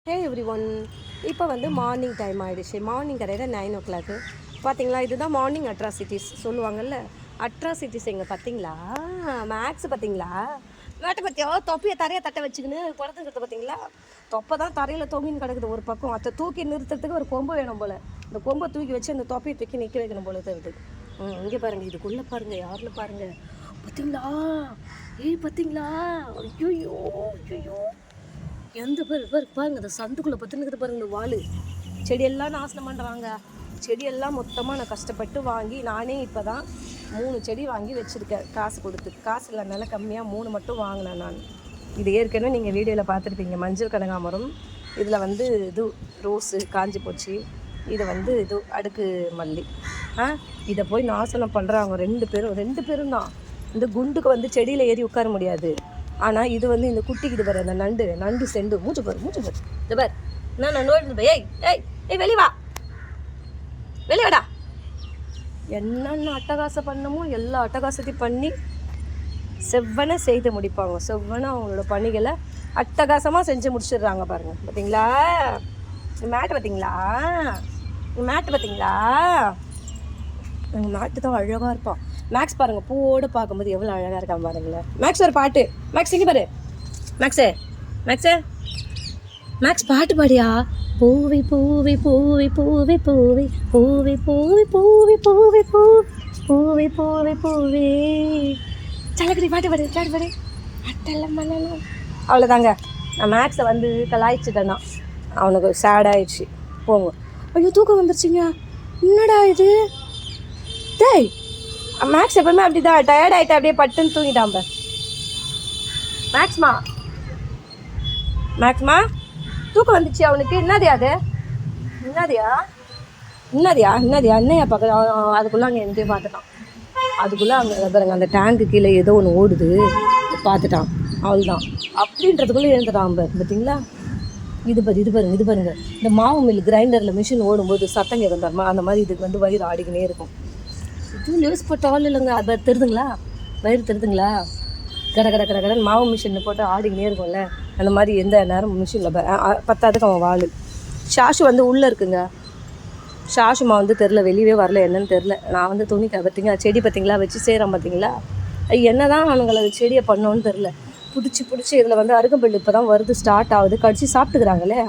ஹே every one, இப்போ வந்து morning time ஆகிடுச்சு. மார்னிங் கரையில் 9 o'clock. பார்த்தீங்களா, இதுதான் மார்னிங் அட்ராசிட்டிஸ் சொல்லுவாங்கல்ல. அட்ராசிட்டிஸ் எங்கே பார்த்தீங்களா? மேக்ஸ் பார்த்தீங்களா? மேட்டை பற்றியோ தொப்பியை தரையை தட்டை வச்சுக்கின்னு குழந்தைங்கிறது பார்த்தீங்களா? தொப்பை தான் தரையில் தொங்கின்னு கிடக்குது ஒரு பக்கம். அதை தூக்கி நிறுத்துறதுக்கு ஒரு கொம்பு வேணும் போல். இந்த கொம்பை தூக்கி வச்சு அந்த தொப்பியை தூக்கி நிற்க வைக்கணும் போல தருது. இங்கே பாருங்கள், இதுக்குள்ளே பாருங்கள், யாரில் பாருங்கள். பார்த்தீங்களா? பார்த்தீங்களா? ஐயோ ஐயோ, எந்த பேர் பாருங்க, அந்த சந்துக்குள்ளே பத்துனுக்குது பாருங்க. வாள் செடியெல்லாம் நாசனம் பண்ணுறாங்க. செடியெல்லாம் மொத்தமாக நான் கஷ்டப்பட்டு வாங்கி நானே இப்போ தான் 3 செடி வாங்கி வச்சுருக்கேன். காசு கொடுத்து, காசு இல்லைனால கம்மியாக 3 மட்டும் வாங்கினேன் நான். இது ஏற்கனவே நீங்கள் வீடியோவில் பார்த்துருப்பீங்க. மஞ்சள் கனகாமரம், இதில் வந்து இது ரோஸு காஞ்சி போச்சு, இதை வந்து இது அடுக்கு மல்லி. இதை போய் நாசனம் பண்ணுறாங்க 2 பேரும் தான். இந்த குண்டுக்கு வந்து செடியில் ஏறி உட்கார முடியாது. ஆனால் இது வந்து இந்த குட்டிக்கு இது பாரு, அந்த நண்டு செண்டு மூச்சு பாரு இது பாரு. நான் நோடு ஏய் ஏய் ஏய் வெளிவா வெளிவாடா. என்னென்ன அட்டகாசம் பண்ணமோ எல்லா அட்டகாசத்தையும் பண்ணி செவ்வனை செய்து முடிப்பாங்க. செவ்வனை அவங்களோட பணிகளை அட்டகாசமாக செஞ்சு முடிச்சிடுறாங்க பாருங்கள். பார்த்தீங்களா மேட்டு? பார்த்தீங்களா எங்கள் மேட்டு தான் அழகாக இருப்பான். மேக்ஸ் பாருங்கள், பூவோடு பார்க்கும்போது எவ்வளோ அழகாக இருக்கான் பாருங்களேன். மேக்ஸ் ஒரு பாட்டு. மேக்ஸ் இங்கே பாரு. மேக்ஸ் பாட்டு பாடியா? பூவி பூவி பூவி பூவி பூவி பூவி பூவி பூவி பூவி பூவி பூவி பூவி சலக்கடி பாட்டு பாடு. அட்டெல்லாம் பண்ணலாம். அவ்வளோதாங்க. நான் மேக்ஸை வந்து கலாய்ச்சிட்டேன்னா அவனுக்கு சேட் ஆயிடுச்சு. போங்க. ஐயோ தூக்கம் வந்துருச்சுங்க. என்னடா இது? டேய், மேக்ஸ் எப்பவுமே அப்படி தான் டயர்ட் ஆகிட்டு அப்படியே பட்டுன்னு தூங்கிட்டான். மேக்ஸ்மா தூக்கம் வந்துச்சு அவனுக்கு. என்னதையா என்னையா பார்க்க? அதுக்குள்ளே அங்கே எங்கேயும் பார்த்துட்டான். அதுக்குள்ளே அங்கே பாருங்க, அந்த டேங்க்கு கீழே ஏதோ ஒன்று ஓடுது, பார்த்துட்டான். அவள்தான் அப்படின்றதுக்குள்ளே எழுந்துட்டான். பார்த்தீங்களா? இது பாருங்க. இந்த மாவு மில் கிரைண்டரில் மிஷின் ஓடும்போது சத்தம் கேட்கும் தரமா, அந்த மாதிரி இதுக்கு வந்து வயிறு ஆடிக்கினே இருக்கும். இது நியூஸ் போட்ட ஆள் இல்லைங்க. அது தெரிதுங்களா? வயிறு தெரிதுங்களா? கடை மாவு மிஷினில் போட்டு ஆடிக்கினே இருக்கும்ல, அந்த மாதிரி எந்த நேரம் மிஷினில் பத்தாதுக்கு அவன் வாள். ஷாஷு வந்து உள்ளே இருக்குங்க. ஷாஷுமா வந்து தெரில, வெளியே வரல, என்னன்னு தெரில. நான் வந்து துணிக்க பார்த்தீங்களா, செடி பார்த்தீங்களா வச்சு செய்கிறேன் பார்த்தீங்களா. என்ன தான் அவனுங்களை செடியை பண்ணோன்னு தெரில. பிடிச்சி இதில் வந்து அருகம்புல் இப்போ தான் வருது, ஸ்டார்ட் ஆகுது. கடிச்சு சாப்பிட்டுக்கிறாங்களே.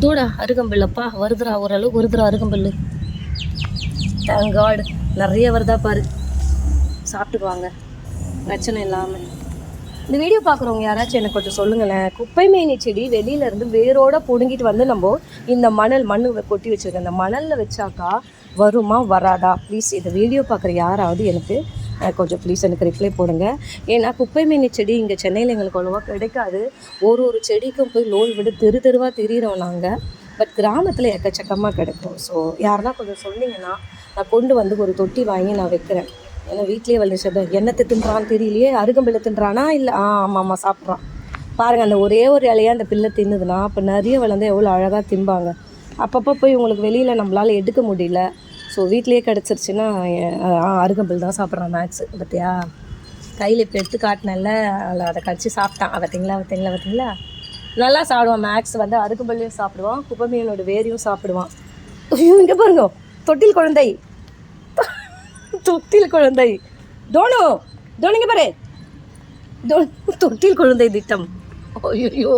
தூடா அருகம்புல்லப்பா வருதுரா, ஓரளவுக்கு வருதுரா அருகம்புல். தேங்க் காட், நிறைய வருதா பாரு. சாப்பிட்டுக்குவாங்க பிரச்சனை இல்லாமல். இந்த வீடியோ பார்க்குறவங்க யாராச்சும் எனக்கு கொஞ்சம் சொல்லுங்களேன். குப்பை மேனி செடி வெளியிலேருந்து வேரோடு பிடுங்கிட்டு வந்து நம்ம இந்த மண்ணு கொட்டி வச்சுருக்கேன், இந்த மணலில் வச்சாக்கா வருமா வராதா? ப்ளீஸ் இந்த வீடியோ பார்க்குற யாராவது எனக்கு கொஞ்சம் ப்ளீஸ் எனக்கு ரிப்ளை போடுங்க. ஏன்னா குப்பை மேனி செடி இங்கே சென்னையில் எங்களுக்கு அவ்வளோவா கிடைக்காது. ஒரு செடிக்கும் போய் லோன் விட தெருவாக தெரிகிறோம் நாங்கள். பட் கிராமத்தில் எக்கச்சக்கமாக கிடைக்கும். ஸோ யாருன்னா கொஞ்சம் சொன்னீங்கன்னா நான் கொண்டு வந்து ஒரு தொட்டி வாங்கி நான் வைக்கிறேன். ஏன்னா வீட்லேயே வளர்ந்து என்னத்தை தின்றான்னு தெரியலையே. அருகம்பில்லை தின்றானா இல்லை? ஆமாம் சாப்பிட்றான் பாருங்கள். அந்த ஒரே ஒரு இலையாக அந்த பிள்ளை தின்னுதுன்னா அப்போ நிறைய வளர்ந்து எவ்வளோ அழகாக திம்பாங்க. அப்பப்போ போய் உங்களுக்கு வெளியில் நம்மளால் எடுக்க முடியல. ஸோ வீட்லேயே கிடச்சிருச்சுன்னா அருகம்பில் தான் சாப்பிட்றான் மேக்ஸு. பார்த்தியா, கையில் இப்போ எடுத்து காட்டினல, அதை கடிச்சு சாப்பிட்டான். பார்த்தீங்களா நல்லா சாப்பிடுவான் மேக்ஸ். வந்து அருகம்பில்லையும் சாப்பிடுவான், குப்பை மீனோட வேரையும் சாப்பிடுவான். ஐயோ இங்கே பாருங்க, தொட்டில் குழந்தை டோனோ இங்கே பாரு. தொட்டில் குழந்தை திட்டம். ஐயோ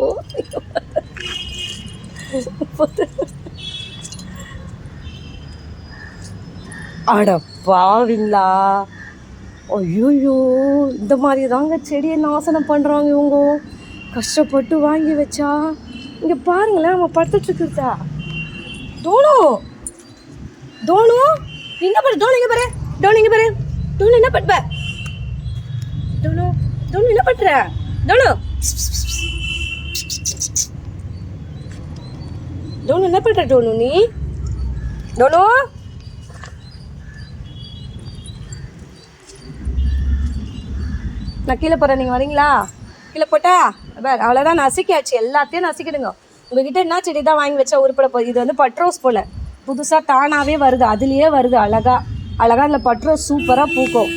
அட பாவீங்களா. ஐயோ இந்த மாதிரி தாங்க செடியை நாசனம் பண்ணுறாங்க இவங்க. கஷ்டப்பட்டு வாங்கி வச்சா. இங்கே பாருங்களேன், அவன் படுத்துட்ருக்குறதா. டோனோ இங்கே பாரு. டோனோ இங்கே பாரு. டோனோ என்ன பண்ணுற? டோனோ என்ன பண்ணுற? டோனோ என்ன பண்ணுற? டோனோ நீ நான் கீழே போகிறேன், நீங்கள் வரீங்களா? கீழே போட்டா அவ்வளோதான், நசிக்காச்சு. எல்லாத்தையும் நசிக்கிடுங்க. உங்ககிட்ட என்ன செடி தான் வாங்கி வச்சா உருப்பட போகுது? இது வந்து பட்ரோஸ் போல் புதுசாக தானாகவே வருது, அதுலேயே வருது அழகாக அதில் பட்ரோஸ் சூப்பராக பூக்கும்.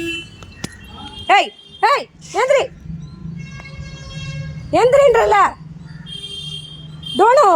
ஏந்திரின்றல டோனோ